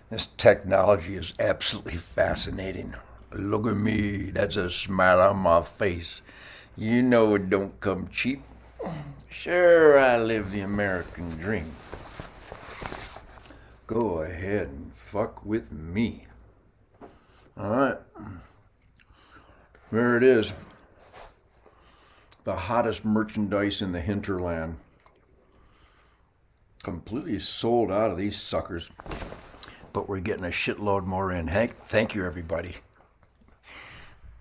This technology is absolutely fascinating. Look at me, that's a smile on my face. You know it don't come cheap. Sure, I live the American dream. Go ahead and fuck with me. All right, there it is. The hottest merchandise in the hinterland. Completely sold out of these suckers. But we're getting a shitload more in. Hank, thank you, everybody.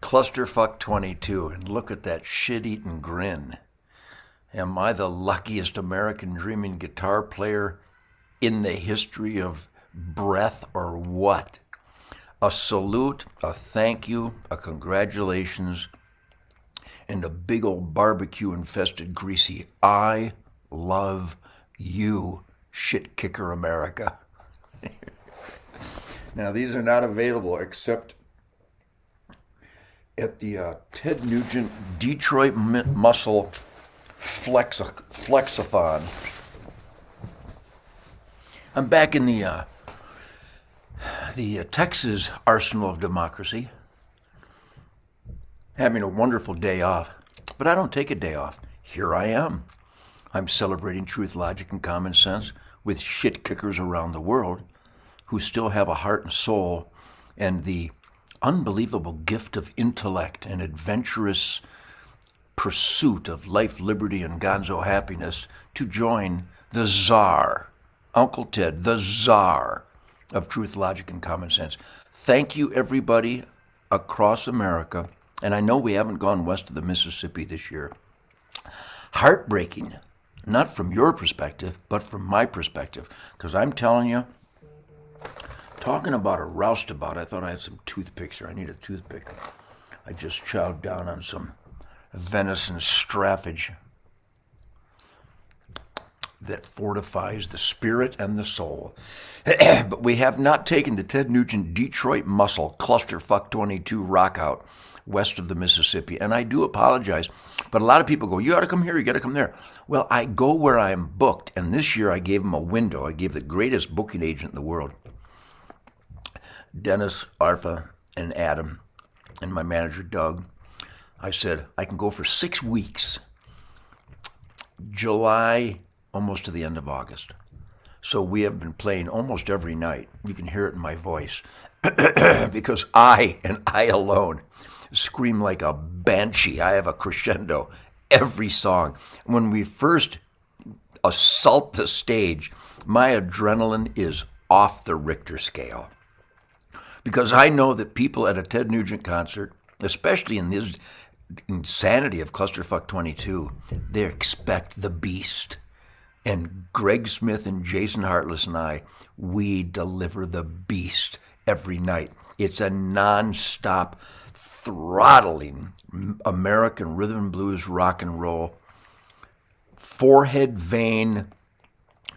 Clusterfuck 22, and look at that shit-eating grin. Am I the luckiest American dreaming guitar player in the history of breath or what? A salute, a thank you, a congratulations, and a big old barbecue-infested greasy I love you, shit kicker America. Now, these are not available except at the Ted Nugent Detroit Muscle Flexathon. I'm back in the Texas arsenal of democracy, having a wonderful day off. But I don't take a day off. Here I am. I'm celebrating truth, logic, and common sense with shit kickers around the world who still have a heart and soul and the unbelievable gift of intellect and adventurous pursuit of life, liberty, and gonzo happiness to join the czar, Uncle Ted, the czar of truth, logic, and common sense. Thank you, everybody across America. And I know we haven't gone west of the Mississippi this year. Heartbreaking, not from your perspective, but from my perspective. Because I'm telling you, talking about a roustabout, I thought I had some toothpicks here. I need a toothpick. I just chowed down on some venison straffage that fortifies the spirit and the soul. But we have not taken the Ted Nugent Detroit Muscle Clusterfuck 22 rock out west of the Mississippi. And I do apologize, but a lot of people go, you got to come here, you got to come there. Well, I go where I am booked, and this year I gave them a window. I gave the greatest booking agent in the world, Dennis, Arfa, and Adam, and my manager, Doug. I said, I can go for 6 weeks, July, almost to the end of August. So we have been playing almost every night. You can hear it in my voice. Because I, and I alone, scream like a banshee. I have a crescendo every song. When we first assault the stage, my adrenaline is off the Richter scale. Because I know that people at a Ted Nugent concert, especially in this insanity of Clusterfuck 22, they expect the beast. And Greg Smith and Jason Hartless and I, we deliver the beast every night. It's a non-stop, throttling American rhythm and blues rock and roll, forehead vein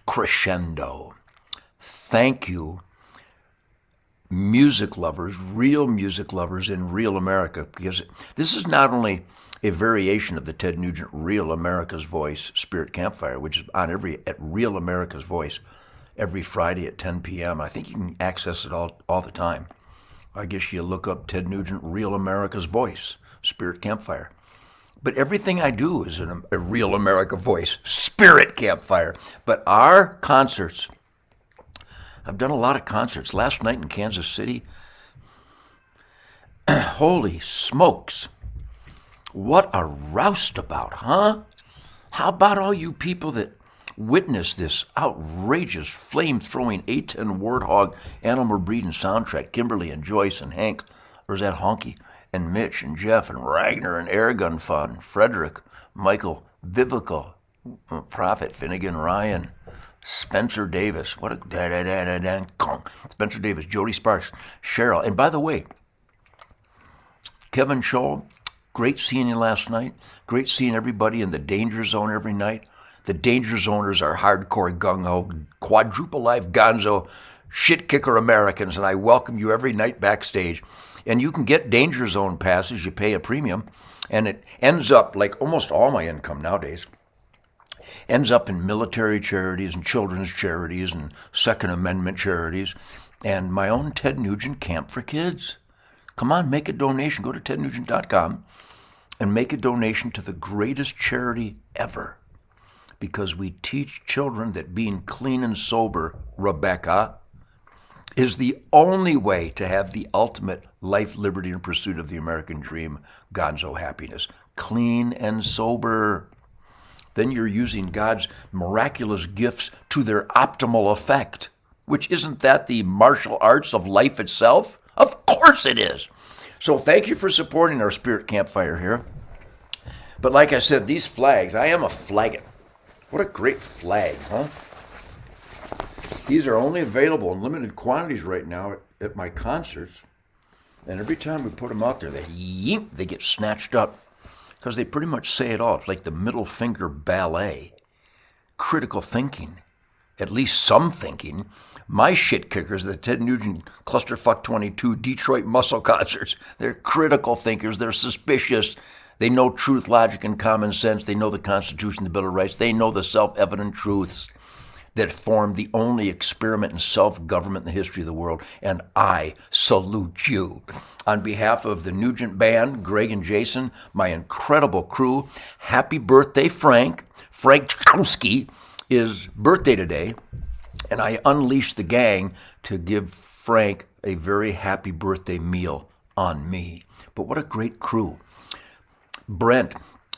crescendo. Thank you, music lovers, real music lovers in real America, because this is not only a variation of the Ted Nugent Real America's Voice Spirit Campfire, which is on at Real America's Voice every Friday at 10 p.m. I think you can access it all the time. I guess you look up Ted Nugent Real America's Voice Spirit Campfire. But everything I do is in a Real America Voice Spirit Campfire. But our concerts, I've done a lot of concerts. Last night in Kansas City, holy smokes. What a roustabout, huh? How about all you people that witnessed this outrageous, flame-throwing A-10 Warthog animal breeding soundtrack? Kimberly and Joyce and Hank, or is that Honky? And Mitch and Jeff and Ragnar and Airgun Fun, Frederick, Michael, Vivica, Prophet, Finnegan, Ryan, Spencer Davis. What a Spencer Davis, Jody Sparks, Cheryl. And by the way, Kevin Scholl, great seeing you last night. Great seeing everybody in the Danger Zone every night. The Danger Zoners are hardcore gung-ho, quadruple life gonzo, shit kicker Americans, and I welcome you every night backstage. And you can get Danger Zone passes. You pay a premium, and it ends up, like almost all my income nowadays, ends up in military charities and children's charities and Second Amendment charities and my own Ted Nugent Camp for Kids. Come on, make a donation. Go to tednugent.com and make a donation to the greatest charity ever, because we teach children that being clean and sober, Rebecca, is the only way to have the ultimate life, liberty, and pursuit of the American dream, gonzo happiness. Clean and sober. Then you're using God's miraculous gifts to their optimal effect, which isn't that the martial arts of life itself? Of course it is. So thank you for supporting our Spirit Campfire here. But like I said, these flags, I am a flaggin'. What a great flag, huh? These are only available in limited quantities right now at my concerts. And every time we put them out there, they get snatched up because they pretty much say it all. It's like the middle finger ballet. Critical thinking. At least some thinking. My shit kickers, the Ted Nugent Clusterfuck 22 Detroit Muscle Concerts, they're critical thinkers. They're suspicious. They know truth, logic, and common sense. They know the Constitution, the Bill of Rights. They know the self-evident truths that form the only experiment in self-government in the history of the world. And I salute you. On behalf of the Nugent Band, Greg and Jason, my incredible crew, happy birthday, Frank. Frank Chkowski is birthday today. And I unleashed the gang to give Frank a very happy birthday meal on me. But what a great crew. Brent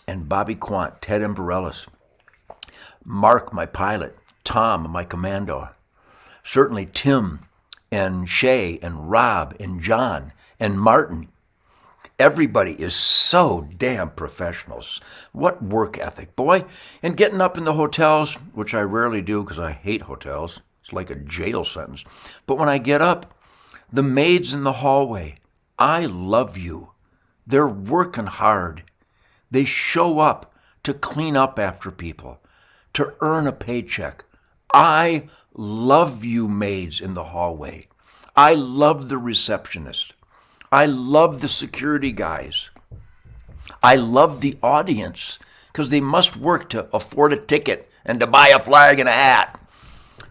and Bobby Quant, Ted Embarellis, Mark, my pilot, Tom, my commando, certainly Tim and Shay and Rob and John and Martin. Everybody is so damn professionals. What work ethic, boy. And getting up in the hotels, which I rarely do because I hate hotels. It's like a jail sentence. But when I get up, the maids in the hallway, I love you. They're working hard. They show up to clean up after people, to earn a paycheck. I love you, maids in the hallway. I love the receptionist. I love the security guys. I love the audience because they must work to afford a ticket and to buy a flag and a hat.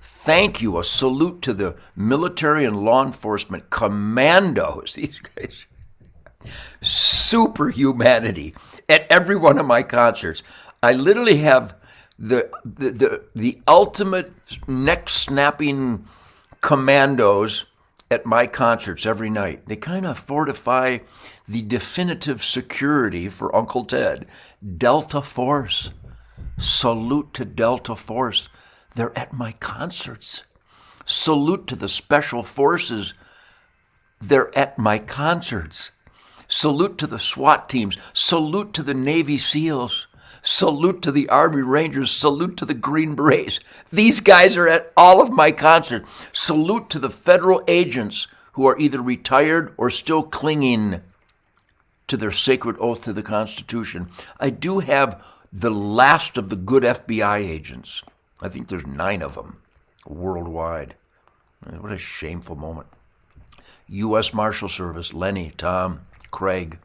Thank you. A salute to the military and law enforcement commandos. These guys, superhumanity at every one of my concerts. I literally have the ultimate neck-snapping commandos at my concerts every night. They kind of fortify the definitive security for Uncle Ted. Delta Force. Salute to Delta Force. They're at my concerts. Salute to the Special Forces. They're at my concerts. Salute to the SWAT teams. Salute to the Navy SEALs. Salute to the Army Rangers. Salute to the Green Berets. These guys are at all of my concerts. Salute to the federal agents who are either retired or still clinging to their sacred oath to the Constitution. I do have the last of the good FBI agents. I think there's 9 of them worldwide. What a shameful moment. U.S. Marshal Service, Lenny, Tom, Craig.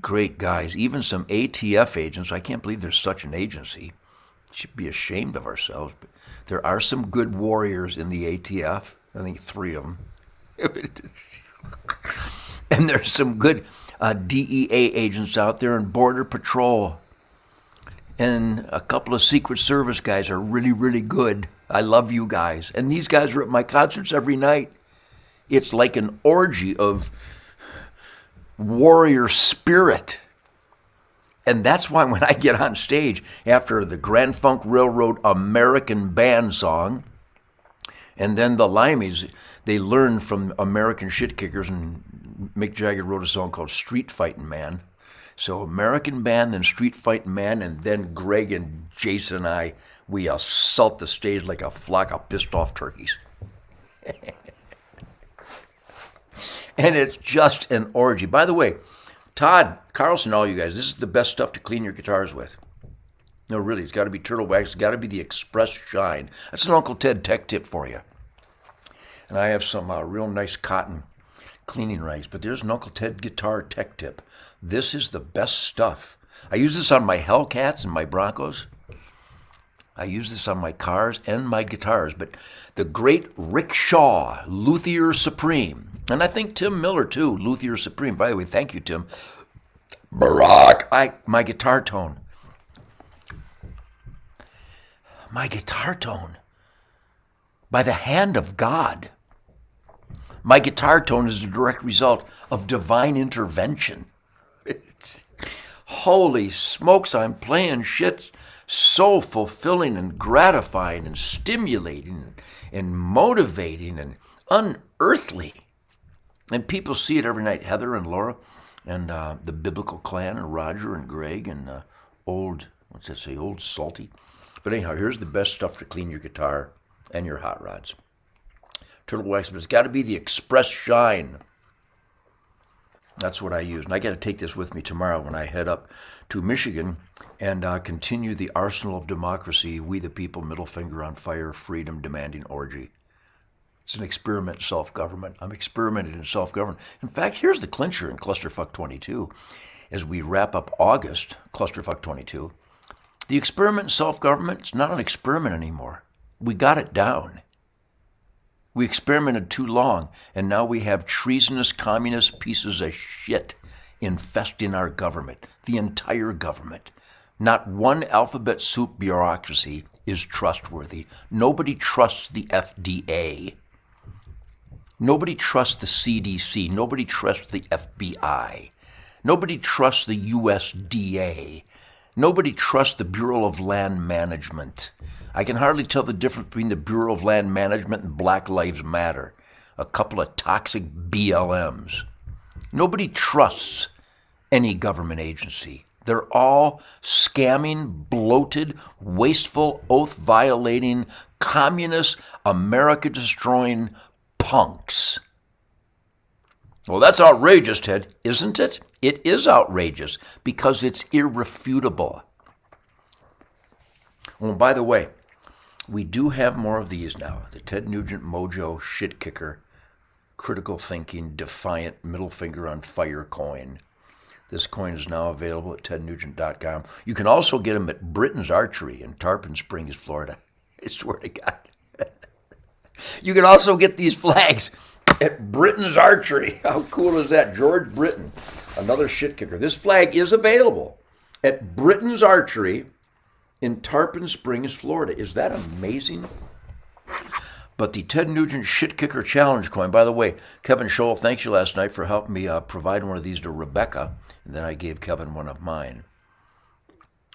Great guys. Even some ATF agents. I can't believe there's such an agency. Should be ashamed of ourselves. But there are some good warriors in the ATF. I think 3 of them. And there's some good DEA agents out there and Border Patrol. And a couple of Secret Service guys are really, really good. I love you guys. And these guys are at my concerts every night. It's like an orgy of warrior spirit. And that's why when I get on stage after the Grand Funk Railroad American Band song, and then the Limeys, they learned from American Shit Kickers, and Mick Jagger wrote a song called Street Fightin' Man. So American Band, then Street Fightin' Man, and then Greg and Jason and I, we assault the stage like a flock of pissed off turkeys. And it's just an orgy. By the way, Todd, Carlson, all you guys, this is the best stuff to clean your guitars with. No, really, it's got to be turtle wax. It's got to be the Express Shine. That's an Uncle Ted tech tip for you. And I have some real nice cotton cleaning rags, but there's an Uncle Ted guitar tech tip. This is the best stuff. I use this on my Hellcats and my Broncos. I use this on my cars and my guitars, but the great Rick Shaw, Luthier Supreme, and I think Tim Miller too, Luthier Supreme. By the way, thank you, Tim. Barack, my guitar tone. My guitar tone. By the hand of God. My guitar tone is a direct result of divine intervention. Holy smokes, I'm playing shit so fulfilling and gratifying and stimulating and motivating and unearthly. And people see it every night. Heather and Laura and the biblical clan and Roger and Greg and old Salty. But anyhow, here's the best stuff to clean your guitar and your hot rods. Turtle wax, but it's got to be the Express Shine. That's what I use. And I got to take this with me tomorrow when I head up to Michigan and continue the arsenal of democracy, we the people, middle finger on fire, freedom demanding orgy. It's an experiment in self-government. I'm experimenting in self-government. In fact, here's the clincher in Clusterfuck 22. As we wrap up August, Clusterfuck 22, the experiment in self-government is not an experiment anymore. We got it down. We experimented too long, and now we have treasonous communist pieces of shit infesting our government, the entire government. Not one alphabet soup bureaucracy is trustworthy. Nobody trusts the FDA. Nobody trusts the CDC. Nobody trusts the FBI. Nobody trusts the USDA. Nobody trusts the Bureau of Land Management. I can hardly tell the difference between the Bureau of Land Management and Black Lives Matter, a couple of toxic BLMs. Nobody trusts any government agency. They're all scamming, bloated, wasteful, oath-violating, communist, America-destroying punks. Well, that's outrageous, Ted, isn't it? It is outrageous because it's irrefutable. Well, by the way, we do have more of these now. The Ted Nugent Mojo Shit Kicker, Critical Thinking, Defiant, Middle Finger on Fire coin. This coin is now available at tednugent.com. You can also get them at Britain's Archery in Tarpon Springs, Florida. I swear to God. You can also get these flags at Britain's Archery. How cool is that? George Britton, another shit kicker. This flag is available at Britain's Archery in Tarpon Springs, Florida. Is that amazing? But the Ted Nugent Shit Kicker Challenge coin, by the way, Kevin Scholl, thanks you last night for helping me provide one of these to Rebecca, and then I gave Kevin one of mine.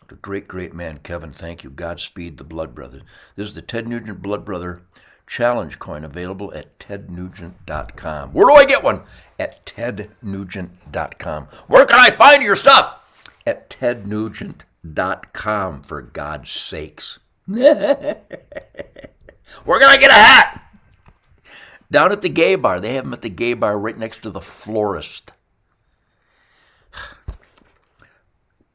The great, great man, Kevin, thank you. Godspeed, the Blood Brothers. This is the Ted Nugent Blood Brother Challenge coin, available at tednugent.com. Where do I get one? At tednugent.com. Where can I find your stuff? At tednugent.com, for God's sakes. Where can I get a hat? Down at the gay bar. They have them at the gay bar right next to the florist.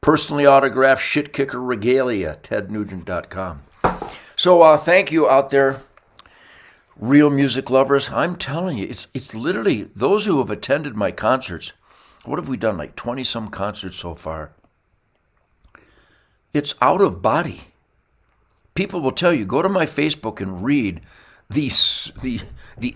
Personally autographed shit kicker regalia, tednugent.com. So thank you out there, real music lovers. I'm telling you, it's literally those who have attended my concerts. What have we done? Like 20-some concerts so far. It's out of body. People will tell you, go to my Facebook and read the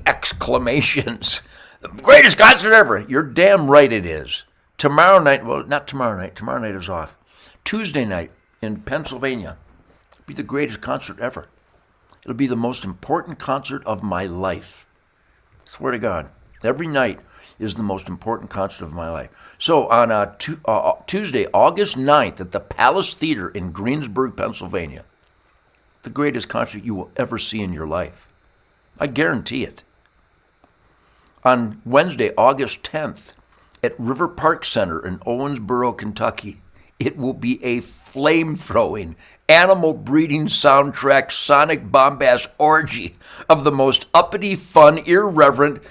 exclamations. The greatest concert ever. You're damn right it is. Tomorrow night, well, not tomorrow night. Tomorrow night is off. Tuesday night in Pennsylvania. It'll be the greatest concert ever. It'll be the most important concert of my life. Swear to God. Every night is the most important concert of my life. So on Tuesday, August 9th at the Palace Theater in Greensburg, Pennsylvania, the greatest concert you will ever see in your life. I guarantee it. On Wednesday, August 10th, at River Park Center in Owensboro, Kentucky, it will be a flame-throwing, animal-breeding soundtrack sonic bombast orgy of the most uppity, fun, irreverent,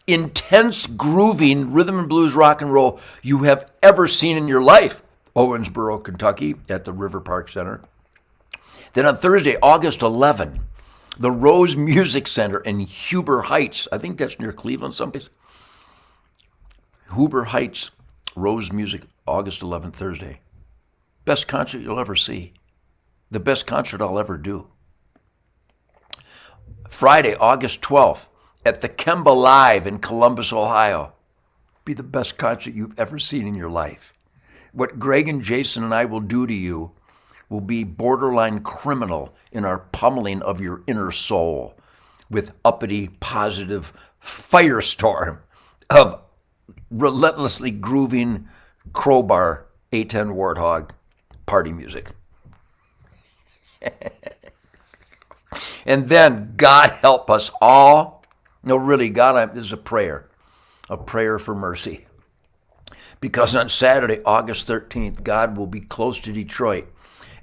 intense, grooving rhythm and blues rock and roll you have ever seen in your life. Owensboro, Kentucky, at the River Park Center. Then on Thursday, August 11th, the Rose Music Center in Huber Heights. I think that's near Cleveland someplace. Huber Heights, Rose Music, August 11th, Thursday. Best concert you'll ever see. The best concert I'll ever do. Friday, August 12th, at the Kemba Live in Columbus, Ohio. Be the best concert you've ever seen in your life. What Greg and Jason and I will do to you will be borderline criminal in our pummeling of your inner soul with uppity, positive firestorm of relentlessly grooving crowbar A10 Warthog party music. And then, God help us all. No, really, God, this is a prayer for mercy. Because on Saturday, August 13th, God will be close to Detroit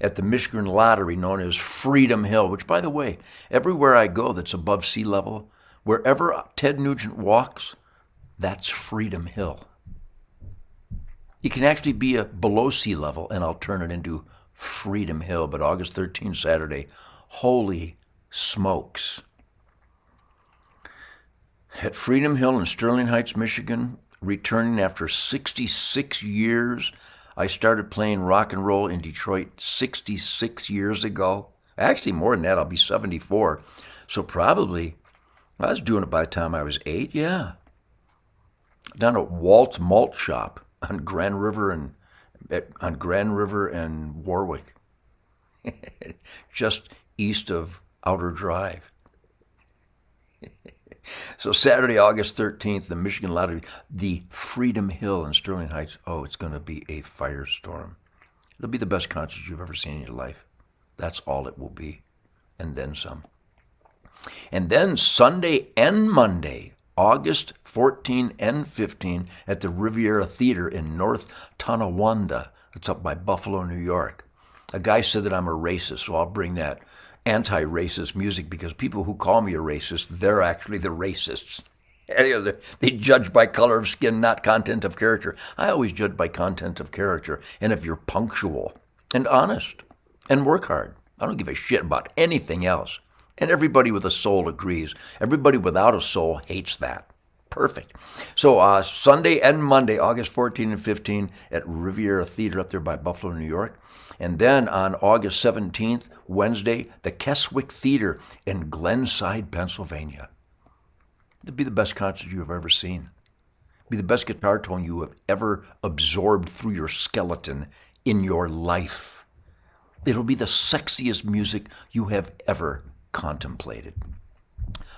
at the Michigan Lottery known as Freedom Hill, which, by the way, everywhere I go that's above sea level, wherever Ted Nugent walks, that's Freedom Hill. It can actually be below sea level, and I'll turn it into Freedom Hill. But August 13th, Saturday, holy smokes. At Freedom Hill in Sterling Heights, Michigan, returning after 66 years. I started playing rock and roll in Detroit 66 years ago. Actually, more than that, I'll be 74. So probably, I was doing it by the time I was 8, yeah. Down at Walt's Malt Shop on Grand River and Warwick, just east of Outer Drive. So Saturday, August 13th, the Michigan Lottery, the Freedom Hill in Sterling Heights. Oh, it's going to be a firestorm. It'll be the best concert you've ever seen in your life. That's all it will be, and then some. And then Sunday and Monday, August 14 and 15, at the Riviera Theater in North Tonawanda. It's up by Buffalo, New York. A guy said that I'm a racist, so I'll bring that anti-racist music, because people who call me a racist, they're actually the racists. They judge by color of skin, not content of character. I always judge by content of character. And if you're punctual and honest and work hard, I don't give a shit about anything else. And everybody with a soul agrees. Everybody without a soul hates that. Perfect. So Sunday and Monday, August 14 and 15 at Riviera Theater up there by Buffalo, New York. And then on August 17th, Wednesday, the Keswick Theater in Glenside, Pennsylvania. It'll be the best concert you have ever seen. It'll be the best guitar tone you have ever absorbed through your skeleton in your life. It'll be the sexiest music you have ever contemplated.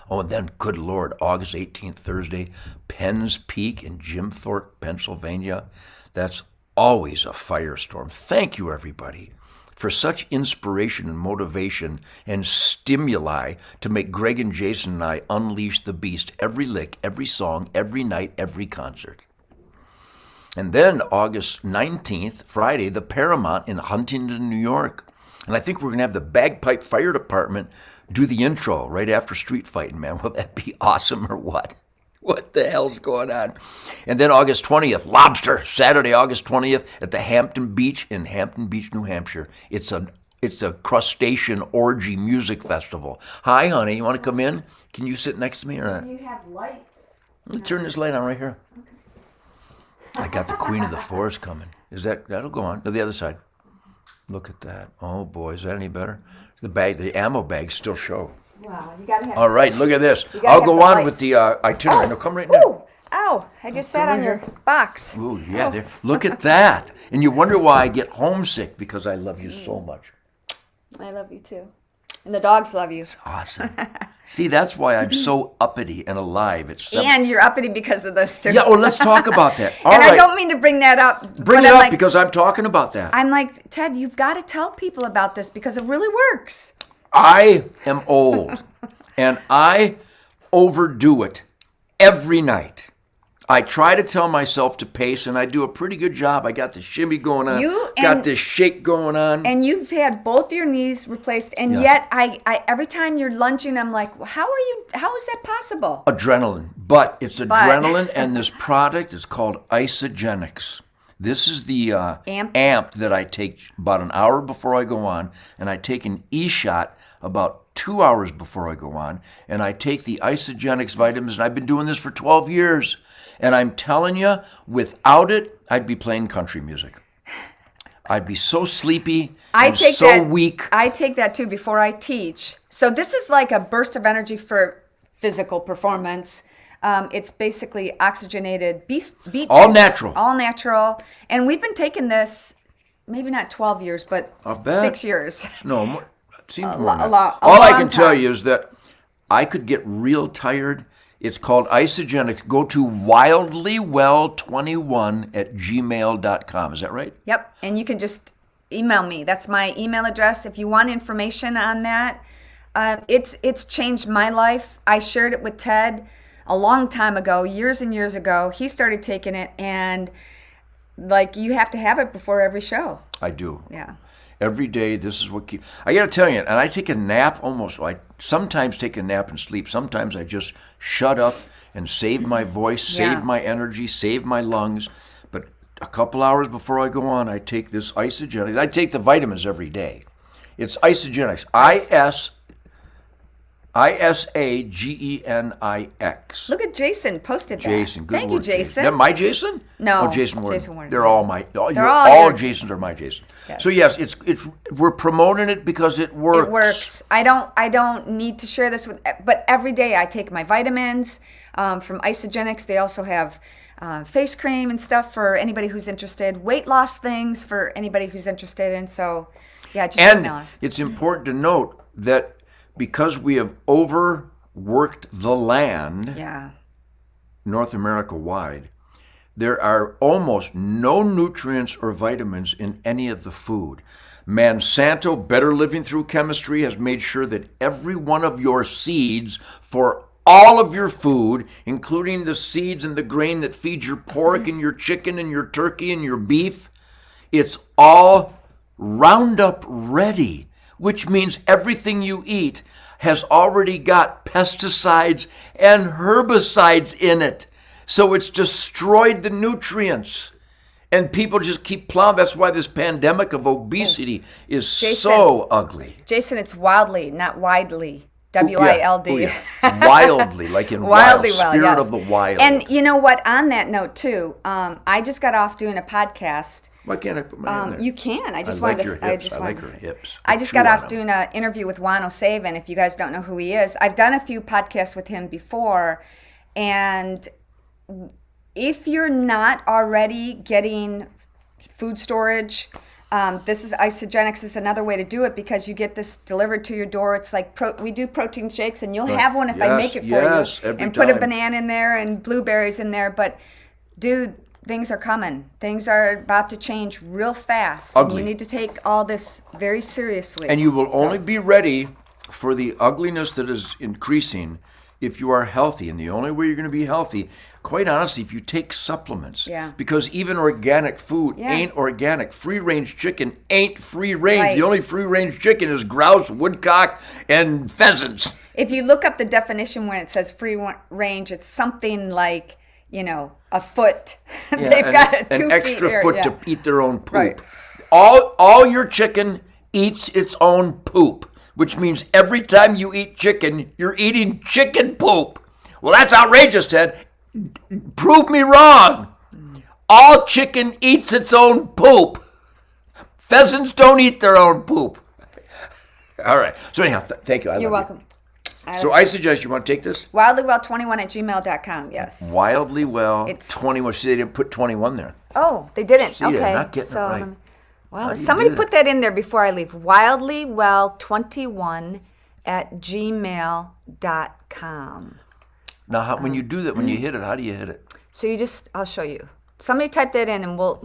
Oh, and then, good Lord, August 18th, Thursday, Penn's Peak in Jim Thorpe, Pennsylvania. That's always a firestorm. Thank you, everybody, for such inspiration and motivation and stimuli to make Greg and Jason and I unleash the beast every lick, every song, every night, every concert. And then August 19th, Friday, the Paramount in Huntington, New York. And I think we're going to have the Bagpipe Fire Department do the intro right after Street Fighting, man. Will that be awesome or what? What the hell's going on? And then August 20th, Lobster, Saturday, August 20th at the Hampton Beach in Hampton Beach, New Hampshire. It's a crustacean orgy music festival. Hi, honey, you want to come in? Can you sit next to me or not? You have lights. Let me turn this light on right here. Okay. I got the Queen of the Forest coming. That'll go on to the other side. Look at that. Oh boy, is that any better? The ammo bags still show. Wow, you gotta have. All right, look at this. I'll go on with the itinerary. No, come right now. Ooh, ow! I just sat on your box. Ooh, yeah, there. Look at that. And you wonder why I get homesick, because I love you so much. I love you too. And the dogs love you. It's awesome. See, that's why I'm so uppity and alive. And you're uppity because of those two. Yeah, well, let's talk about that. All and right. I don't mean to bring that up. Bring it up because I'm talking about that. I'm like, Ted, you've got to tell people about this because it really works. I am old, and I overdo it every night. I try to tell myself to pace, and I do a pretty good job. I got the shimmy going on, got this shake going on. And you've had both your knees replaced, and yet I every time you're lunging, I'm like, how is that possible? Adrenaline. But it's adrenaline, and this product is called Isogenics. This is the amp that I take about an hour before I go on, and I take an e-shot about 2 hours before I go on, and I take the Isogenics vitamins, and I've been doing this for 12 years. And I'm telling you, without it, I'd be playing country music. I'd be so sleepy I and take so that, weak. I take that too before I teach. So this is like a burst of energy for physical performance. It's basically oxygenated beet All juice. natural. All natural. And we've been taking this, maybe not 12 years, but bet. 6 years. No, it seems more than that. a All I long can tell time. you is that I could get real tired. It's called Isogenics. Go to wildlywell21@gmail.com. Is that right? Yep. And you can just email me. That's my email address. If you want information on that, it's changed my life. I shared it with Ted a long time ago, years and years ago. He started taking it, and like you have to have it before every show. I do. Yeah. Every day, this is what keeps. I got to tell you, and I take a nap almost. I sometimes take a nap and sleep. Sometimes I just shut up and save my voice, Yeah. save my energy, save my lungs. But a couple hours before I go on, I take this Isogenics. I take the vitamins every day. It's Isogenics. Isageniix. Look at Jason posted that. Jason, good Thank work, you, Jason. That my Jason? No, oh, Jason Warden. Jason Warden. They're all my. all All your Jasons are my Jason. Yes. So yes, it's we're promoting it because it works. It works. I don't need to share this with, but every day I take my vitamins from Isogenics. They also have face cream and stuff for anybody who's interested. Weight loss things for anybody who's interested in. So, yeah, just email And us. it's important to note that because we have overworked the land, Yeah. North America wide, there are almost no nutrients or vitamins in any of the food. Monsanto, Better Living Through Chemistry, has made sure that every one of your seeds for all of your food, including the seeds and the grain that feeds your pork and your chicken and your turkey and your beef, it's all Roundup ready, which means everything you eat has already got pesticides and herbicides in it. So it's destroyed the nutrients. And people just keep plowing. That's why this pandemic of obesity is so ugly. Jason, it's wildly, not widely. W-I-L-D. Oh, yeah. Wildly, like in Wildly wild, well, spirit yes. of the wild. And you know what? On that note, too, I just got off doing a podcast. Why can't I put my hand there? You can. I just like wanted your to. hips. I just I wanted like her to. hips. I just Chew got on off them. doing an interview with Juan O'Savin. If you guys don't know who he is, I've done a few podcasts with him before, and if you're not already getting food storage, this is Isogenics is another way to do it because you get this delivered to your door. It's like we do protein shakes, and you'll have one if I make it for you, every and put a time. banana in there and blueberries in there. But, dude, things are coming. Things are about to change real fast. Ugly. And you need to take all this very seriously. And you will only be ready for the ugliness that is increasing if you are healthy. And the only way you're going to be healthy, quite honestly, if you take supplements. Yeah. Because even organic food ain't organic. Free-range chicken ain't free-range. Right. The only free-range chicken is grouse, woodcock, and pheasants. If you look up the definition when it says free range, it's something like, a foot. They've got a 2 an feet extra area. foot Yeah. to eat their own poop. Right. All your chicken eats its own poop, which means every time you eat chicken, you're eating chicken poop. Well, that's outrageous, Ted. Prove me wrong. All chicken eats its own poop. Pheasants don't eat their own poop. All right. So anyhow, thank you. You're welcome. So I suggest you want to take this? Wildlywell21@gmail.com, yes. Wildly well, It's- 21. See, they didn't put 21 there. Oh, they didn't. See, okay. they're not getting it so, right. Well, do you somebody do put that in there before I leave. Wildlywell21@gmail.com. Now, when you do that, when you hit it, how do you hit it? So I'll show you. Somebody type that in and we'll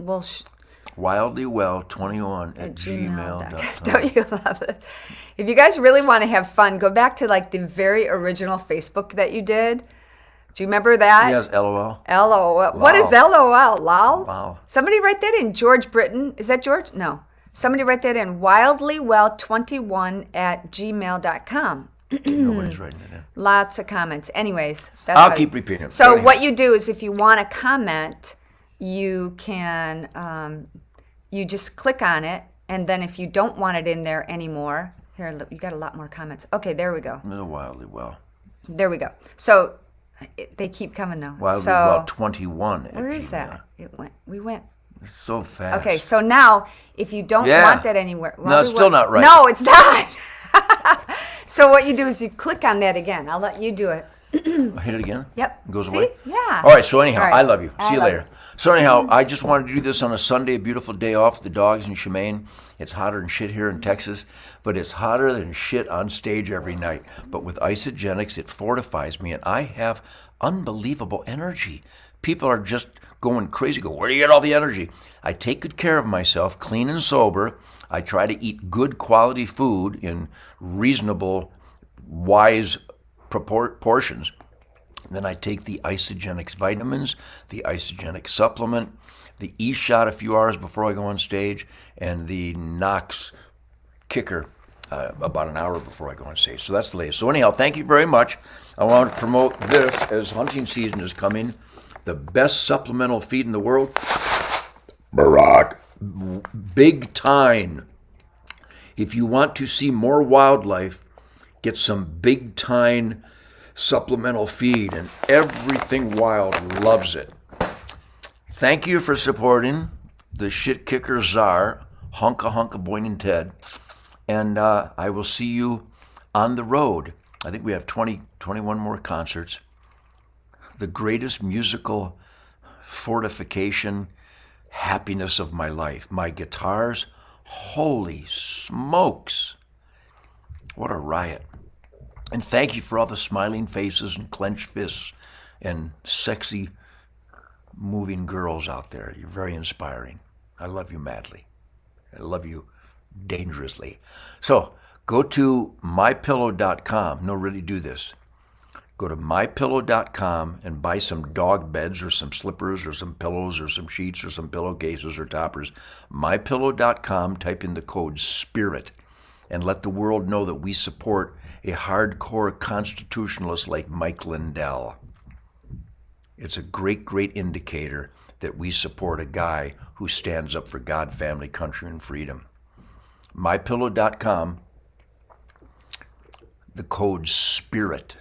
wildlywell21@gmail.com. Don't you love it? If you guys really want to have fun, go back to like the very original Facebook that you did. Do you remember that? Yes, LOL. LOL. What is LOL? Lol? Wow. Somebody write that in. George Britton. Is that George? No. Somebody write that in. Wildlywell21@gmail.com. Nobody's writing it in. Lots of comments. Anyways, that's I'll how keep repeating them. So Anyhow. what you do is if you want to comment, you can you just click on it, and then if you don't want it in there anymore, here, look, you got a lot more comments. Okay, there we go. Wildly well. There we go. So they keep coming though. Wildly so well 21. where is that? We went. It's so fast. Okay, so now if you don't Yeah. want that anywhere, No, it's still not right. No, it's not. So what you do is you click on that again. I'll let you do it. I hit it again? Yep. It goes See? away? Yeah. All right, so anyhow, All right. I love you. I See you love later. So anyhow, I just wanted to do this on a Sunday, a beautiful day off with the dogs in Shemaine. It's hotter than shit here in Texas, but it's hotter than shit on stage every night. But with Isogenics, it fortifies me, and I have unbelievable energy. People are just going crazy. Go, where do you get all the energy? I take good care of myself, clean and sober. I try to eat good quality food in reasonable, wise portions. Then I take the Isogenics vitamins, the Isogenic supplement, the E-shot a few hours before I go on stage, and the Knox kicker about an hour before I go on stage. So that's the latest. So anyhow, thank you very much. I want to promote this as hunting season is coming. The best supplemental feed in the world, Barack, Big Tine. If you want to see more wildlife, get some Big Tine supplemental feed, and everything wild loves it. Thank you for supporting the shit kicker czar, Hunka Boing and Ted. And I will see you on the road. I think we have 21 more concerts. The greatest musical fortification, happiness of my life. My guitars, holy smokes. What a riot. And thank you for all the smiling faces and clenched fists and sexy moving girls out there. You're very inspiring. I love you madly. I love you dangerously. So go to mypillow.com. No, really do this. Go to mypillow.com and buy some dog beds or some slippers or some pillows or some sheets or some pillowcases or toppers. Mypillow.com, type in the code SPIRIT, and let the world know that we support a hardcore constitutionalist like Mike Lindell. It's a great, great indicator that we support a guy who stands up for God, family, country, and freedom. MyPillow.com, the code SPIRIT.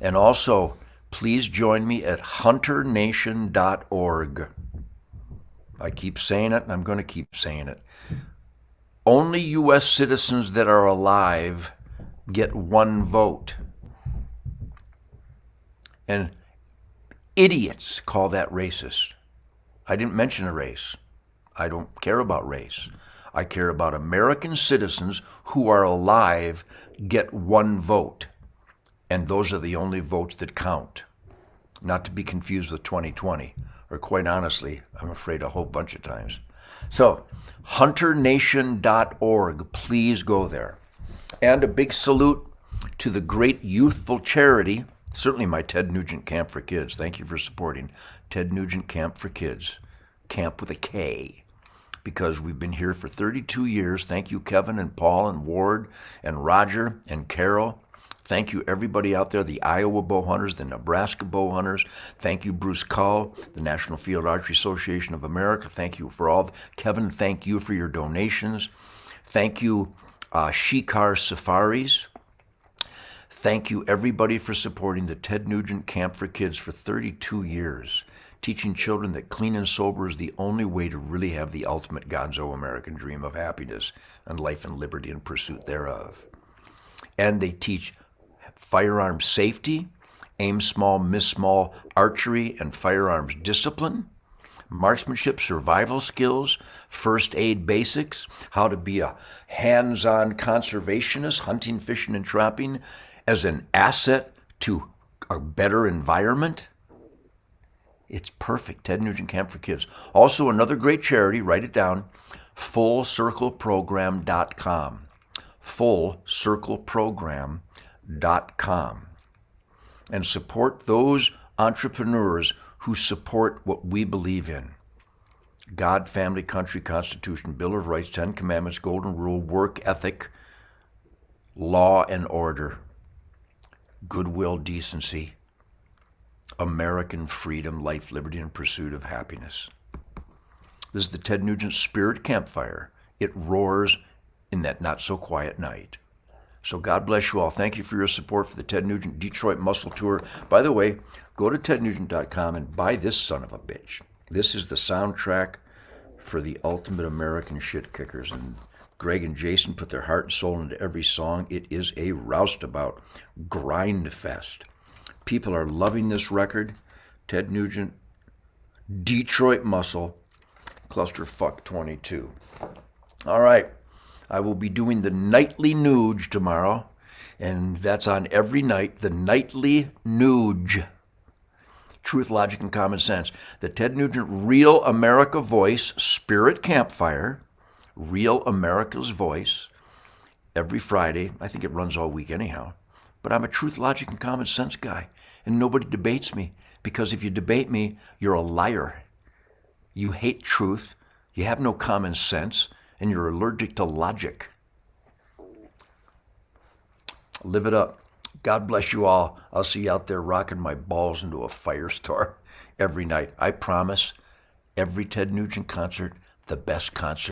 And also, please join me at hunternation.org. I keep saying it, and I'm going to keep saying it. Only U.S. citizens that are alive get one vote. And idiots call that racist. I didn't mention a race. I don't care about race. I care about American citizens who are alive get one vote. And those are the only votes that count. Not to be confused with 2020, or quite honestly, I'm afraid a whole bunch of times. So, hunternation.org, please go there. And a big salute to the great youthful charity, certainly my Ted Nugent Camp for Kids. Thank you for supporting Ted Nugent Camp for Kids. Camp with a K. Because we've been here for 32 years. Thank you, Kevin and Paul and Ward and Roger and Carol. Thank you, everybody out there, the Iowa bow hunters, the Nebraska bow hunters. Thank you, Bruce Cull, the National Field Archery Association of America. Thank you for all. Kevin, thank you for your donations. Thank you, Shikar Safaris. Thank you, everybody, for supporting the Ted Nugent Camp for Kids for 32 years, teaching children that clean and sober is the only way to really have the ultimate gonzo American dream of happiness and life and liberty and pursuit thereof. And they teach firearm safety, aim small, miss small, archery and firearms discipline, marksmanship, survival skills, first aid basics, how to be a hands-on conservationist, hunting, fishing, and trapping as an asset to a better environment. It's perfect. Ted Nugent Camp for Kids. Also, another great charity, write it down, FullCircleProgram.com. FullCircleProgram.com. And support those entrepreneurs who support what we believe in. God, family, country, Constitution, Bill of Rights, 10 Commandments, Golden Rule, work ethic, law and order, goodwill, decency, American freedom, life, liberty, and pursuit of happiness. This is the Ted Nugent Spirit Campfire. It roars in that not-so-quiet night. So God bless you all. Thank you for your support for the Ted Nugent Detroit Muscle Tour. By the way, go to tednugent.com and buy this son of a bitch. This is the soundtrack for the ultimate American shit kickers. And Greg and Jason put their heart and soul into every song. It is a roustabout grind fest. People are loving this record. Ted Nugent, Detroit Muscle, Clusterfuck 22. All right. I will be doing the Nightly Nuge tomorrow, and that's on every night. The Nightly Nuge. Truth, Logic, and Common Sense. The Ted Nugent Real America Voice Spirit Campfire. Real America's Voice. Every Friday. I think it runs all week anyhow. But I'm a Truth, Logic, and Common Sense guy, and nobody debates me, because if you debate me, you're a liar. You hate truth. You have no common sense. And you're allergic to logic. Live it up. God bless you all. I'll see you out there rocking my balls into a firestorm every night. I promise, every Ted Nugent concert, the best concert.